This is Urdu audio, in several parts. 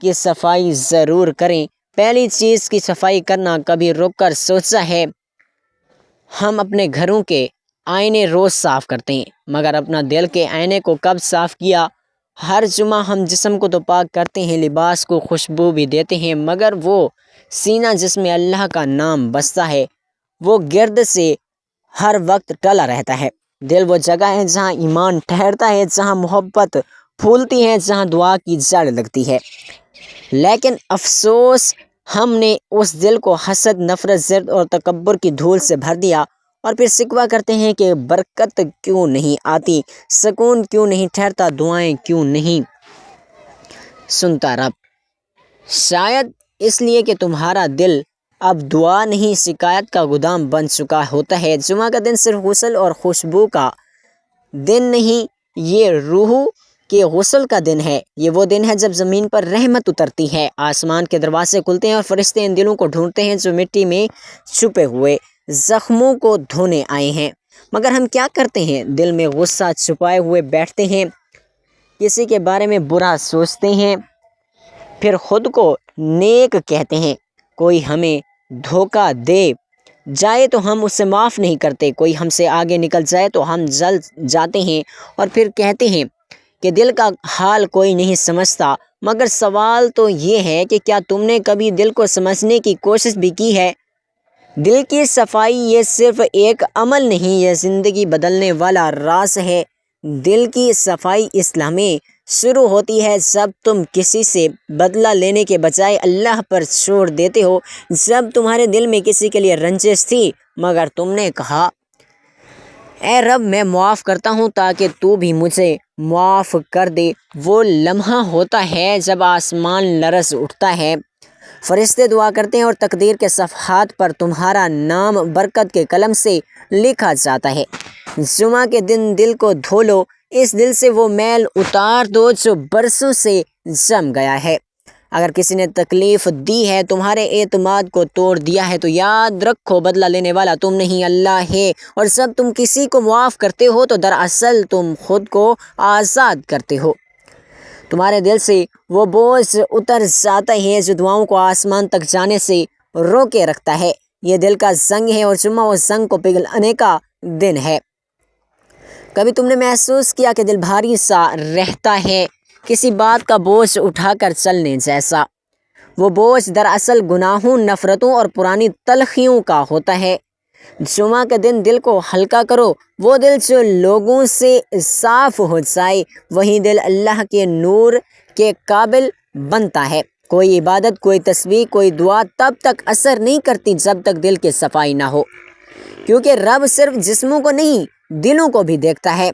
کی صفائی ضرور کریں۔ پہلی چیز کی صفائی کرنا کبھی رک کر سوچا ہے؟ ہم اپنے گھروں کے آئینے روز صاف کرتے ہیں، مگر اپنا دل کے آئینے کو کب صاف کیا؟ ہر جمعہ ہم جسم کو تو پاک کرتے ہیں، لباس کو خوشبو بھی دیتے ہیں، مگر وہ سینہ جس میں اللہ کا نام بستا ہے وہ گرد سے ہر وقت ٹلا رہتا ہے۔ دل وہ جگہ ہے جہاں ایمان ٹھہرتا ہے، جہاں محبت پھولتی ہے، جہاں دعا کی جڑ لگتی ہے۔ لیکن افسوس، ہم نے اس دل کو حسد، نفرت، ضد اور تکبر کی دھول سے بھر دیا، اور پھر شکوہ کرتے ہیں کہ برکت کیوں نہیں آتی، سکون کیوں نہیں ٹھہرتا، دعائیں کیوں نہیں سنتا رب۔ شاید اس لیے کہ تمہارا دل اب دعا نہیں شکایت کا گودام بن چکا ہوتا ہے۔ جمعہ کا دن صرف غسل اور خوشبو کا دن نہیں، یہ روح کے غسل کا دن ہے۔ یہ وہ دن ہے جب زمین پر رحمت اترتی ہے، آسمان کے دروازے کھلتے ہیں اور فرشتے ان دلوں کو ڈھونڈتے ہیں جو مٹی میں چھپے ہوئے زخموں کو دھونے آئے ہیں۔ مگر ہم کیا کرتے ہیں؟ دل میں غصہ چھپائے ہوئے بیٹھتے ہیں، کسی کے بارے میں برا سوچتے ہیں، پھر خود کو نیک کہتے ہیں۔ کوئی ہمیں دھوکہ دے جائے تو ہم اسے معاف نہیں کرتے، کوئی ہم سے آگے نکل جائے تو ہم جل جاتے ہیں، اور پھر کہتے ہیں کہ دل کا حال کوئی نہیں سمجھتا۔ مگر سوال تو یہ ہے کہ کیا تم نے کبھی دل کو سمجھنے کی کوشش بھی کی ہے؟ دل کی صفائی یہ صرف ایک عمل نہیں، یہ زندگی بدلنے والا راز ہے۔ دل کی صفائی اسلام میں شروع ہوتی ہے جب تم کسی سے بدلہ لینے کے بجائے اللہ پر چھوڑ دیتے ہو۔ جب تمہارے دل میں کسی کے لیے رنجش تھی، مگر تم نے کہا اے رب میں معاف کرتا ہوں تاکہ تو بھی مجھے معاف کر دے۔ وہ لمحہ ہوتا ہے جب آسمان لرز اٹھتا ہے، فرشتے دعا کرتے ہیں اور تقدیر کے صفحات پر تمہارا نام برکت کے قلم سے لکھا جاتا ہے۔ جمعہ کے دن دل کو دھو لو، اس دل سے وہ میل اتار دو جو برسوں سے جم گیا ہے۔ اگر کسی نے تکلیف دی ہے، تمہارے اعتماد کو توڑ دیا ہے، تو یاد رکھو بدلہ لینے والا تم نہیں، اللہ ہے۔ اور جب تم کسی کو معاف کرتے ہو تو دراصل تم خود کو آزاد کرتے ہو۔ تمہارے دل سے وہ بوجھ اتر جاتا ہے جو دعاؤں کو آسمان تک جانے سے روکے رکھتا ہے۔ یہ دل کا زنگ ہے اور جمعہ اس زنگ کو پگھلانے کا دن ہے۔ کبھی تم نے محسوس کیا کہ دل بھاری سا رہتا ہے، کسی بات کا بوجھ اٹھا کر چلنے جیسا؟ وہ بوجھ دراصل گناہوں، نفرتوں اور پرانی تلخیوں کا ہوتا ہے۔ جمعہ کے دن دل کو ہلکا کرو، وہ دل جو لوگوں سے صاف ہو جائے، وہی دل اللہ کے نور کے قابل بنتا ہے۔ کوئی عبادت، کوئی تسبیح، کوئی دعا تب تک اثر نہیں کرتی جب تک دل کی صفائی نہ ہو، کیونکہ رب صرف جسموں کو نہیں دلوں کو بھی دیکھتا ہے۔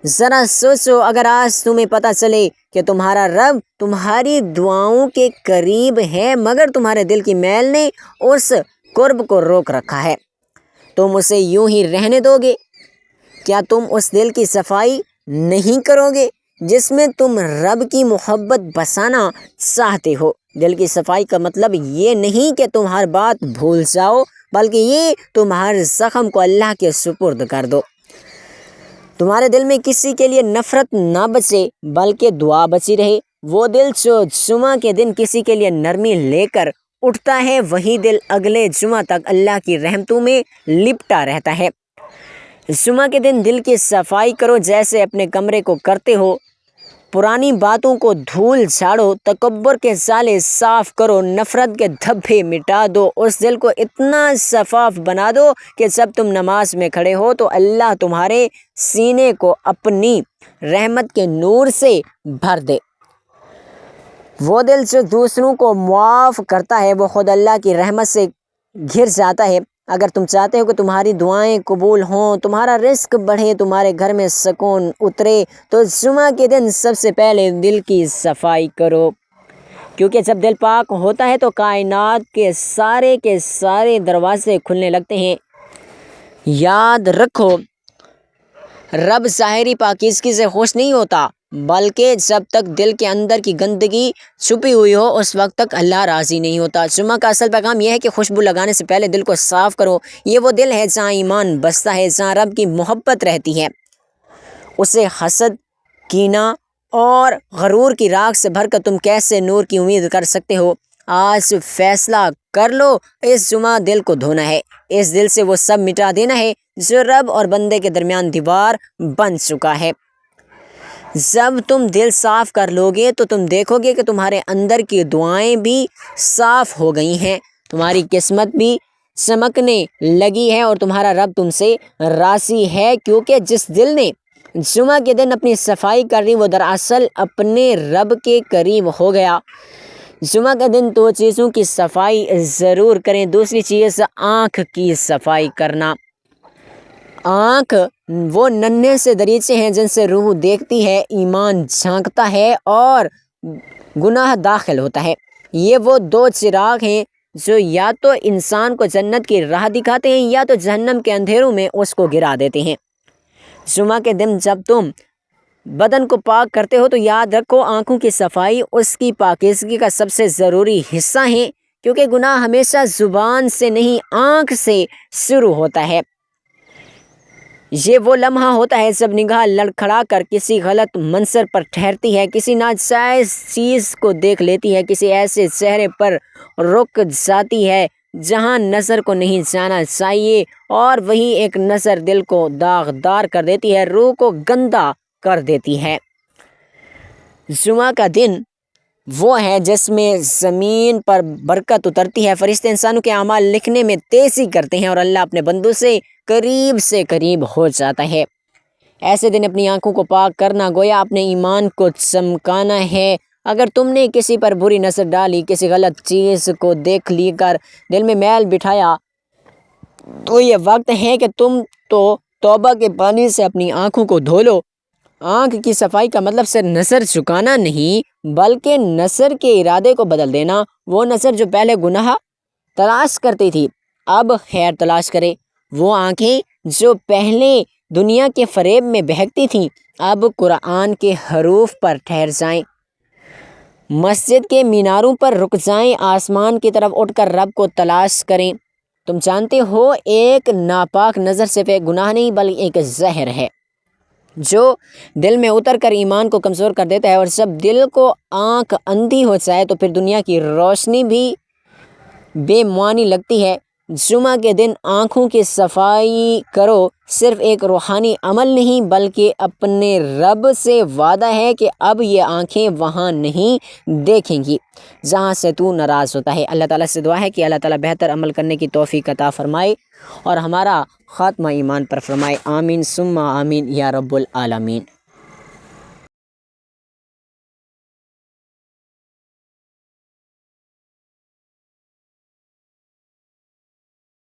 ذرا سوچو، اگر آج تمہیں پتہ چلے کہ تمہارا رب تمہاری دعاؤں کے قریب ہے مگر تمہارے دل کی میل نے اس قرب کو روک رکھا ہے، تم اسے یوں ہی رہنے دو گے؟ کیا تم اس دل کی صفائی نہیں کرو گے جس میں تم رب کی محبت بسانا چاہتے ہو؟ دل کی صفائی کا مطلب یہ نہیں کہ تم ہر بات بھول جاؤ، بلکہ یہ تم ہر زخم کو اللہ کے سپرد کر دو۔ تمہارے دل میں کسی کے لیے نفرت نہ بچے بلکہ دعا بچی رہے۔ وہ دل جو جمعہ کے دن کسی کے لیے نرمی لے کر اٹھتا ہے، وہی دل اگلے جمعہ تک اللہ کی رحمتوں میں لپٹا رہتا ہے۔ جمعہ کے دن دل کی صفائی کرو جیسے اپنے کمرے کو کرتے ہو۔ پرانی باتوں کو دھول جھاڑو، تکبر کے جالے صاف کرو، نفرت کے دھبے مٹا دو، اس دل کو اتنا شفاف بنا دو کہ جب تم نماز میں کھڑے ہو تو اللہ تمہارے سینے کو اپنی رحمت کے نور سے بھر دے۔ وہ دل جو دوسروں کو معاف کرتا ہے وہ خود اللہ کی رحمت سے گھر جاتا ہے۔ اگر تم چاہتے ہو کہ تمہاری دعائیں قبول ہوں، تمہارا رزق بڑھے، تمہارے گھر میں سکون اترے، تو جمعہ کے دن سب سے پہلے دل کی صفائی کرو، کیونکہ جب دل پاک ہوتا ہے تو کائنات کے سارے دروازے کھلنے لگتے ہیں۔ یاد رکھو، رب ظاہری پاکیزگی سے خوش نہیں ہوتا، بلکہ جب تک دل کے اندر کی گندگی چھپی ہوئی ہو اس وقت تک اللہ راضی نہیں ہوتا۔ جمعہ کا اصل پیغام یہ ہے کہ خوشبو لگانے سے پہلے دل کو صاف کرو۔ یہ وہ دل ہے جہاں ایمان بستا ہے، جہاں رب کی محبت رہتی ہے۔ اسے حسد، کینہ اور غرور کی راکھ سے بھر کر تم کیسے نور کی امید کر سکتے ہو؟ آج فیصلہ کر لو، اس جمعہ دل کو دھونا ہے، اس دل سے وہ سب مٹا دینا ہے جو رب اور بندے کے درمیان دیوار بن چکا ہے۔ جب تم دل صاف کر لوگے تو تم دیکھو گے کہ تمہارے اندر کی دعائیں بھی صاف ہو گئی ہیں، تمہاری قسمت بھی چمکنے لگی ہے اور تمہارا رب تم سے راضی ہے، کیونکہ جس دل نے جمعہ کے دن اپنی صفائی کر لی وہ دراصل اپنے رب کے قریب ہو گیا۔ جمعہ کا دن دو چیزوں کی صفائی ضرور کریں۔ دوسری چیز آنکھ کی صفائی کرنا۔ آنکھ وہ ننھے سے دریچے ہیں جن سے روح دیکھتی ہے، ایمان جھانکتا ہے اور گناہ داخل ہوتا ہے۔ یہ وہ دو چراغ ہیں جو یا تو انسان کو جنت کی راہ دکھاتے ہیں یا تو جہنم کے اندھیروں میں اس کو گرا دیتے ہیں۔ جمعہ کے دن جب تم بدن کو پاک کرتے ہو تو یاد رکھو آنکھوں کی صفائی اس کی پاکیزگی کا سب سے ضروری حصہ ہے، کیونکہ گناہ ہمیشہ زبان سے نہیں آنکھ سے شروع ہوتا ہے۔ یہ وہ لمحہ ہوتا ہے جب نگاہ لڑکھڑا کر کسی غلط منظر پر ٹھہرتی ہے، کسی ناجائز چیز کو دیکھ لیتی ہے، کسی ایسے چہرے پر رک جاتی ہے جہاں نظر کو نہیں جانا چاہیے، اور وہی ایک نظر دل کو داغدار کر دیتی ہے، روح کو گندا کر دیتی ہے۔ جمعہ کا دن وہ ہے جس میں زمین پر برکت اترتی ہے، فرشتے انسانوں کے اعمال لکھنے میں تیزی کرتے ہیں اور اللہ اپنے بندوں سے قریب ہو جاتا ہے۔ ایسے دن اپنی آنکھوں کو پاک کرنا گویا اپنے ایمان کو چمکانا ہے۔ اگر تم نے کسی پر بری نظر ڈالی، کسی غلط چیز کو دیکھ لی کر دل میں میل بٹھایا، تو یہ وقت ہے کہ تم توبہ کے پانی سے اپنی آنکھوں کو دھو لو۔ آنکھ کی صفائی کا مطلب صرف نظر جھکانا نہیں بلکہ نظر کے ارادے کو بدل دینا۔ وہ نظر جو پہلے گناہ تلاش کرتی تھی اب خیر تلاش کرے، وہ آنکھیں جو پہلے دنیا کے فریب میں بہکتی تھیں اب قرآن کے حروف پر ٹھہر جائیں، مسجد کے میناروں پر رک جائیں، آسمان کی طرف اٹھ کر رب کو تلاش کریں۔ تم جانتے ہو ایک ناپاک نظر صرف ایک گناہ نہیں بلکہ ایک زہر ہے جو دل میں اتر کر ایمان کو کمزور کر دیتا ہے، اور جب دل کو آنکھ اندھی ہو جائے تو پھر دنیا کی روشنی بھی بے معنی لگتی ہے۔ جمعہ کے دن آنکھوں کی صفائی کرو، صرف ایک روحانی عمل نہیں بلکہ اپنے رب سے وعدہ ہے کہ اب یہ آنکھیں وہاں نہیں دیکھیں گی جہاں سے تو ناراض ہوتا ہے۔ اللہ تعالیٰ سے دعا ہے کہ اللہ تعالیٰ بہتر عمل کرنے کی توفیق عطا فرمائے اور ہمارا خاتمہ ایمان پر فرمائے۔ آمین ثم آمین یا رب العالمین۔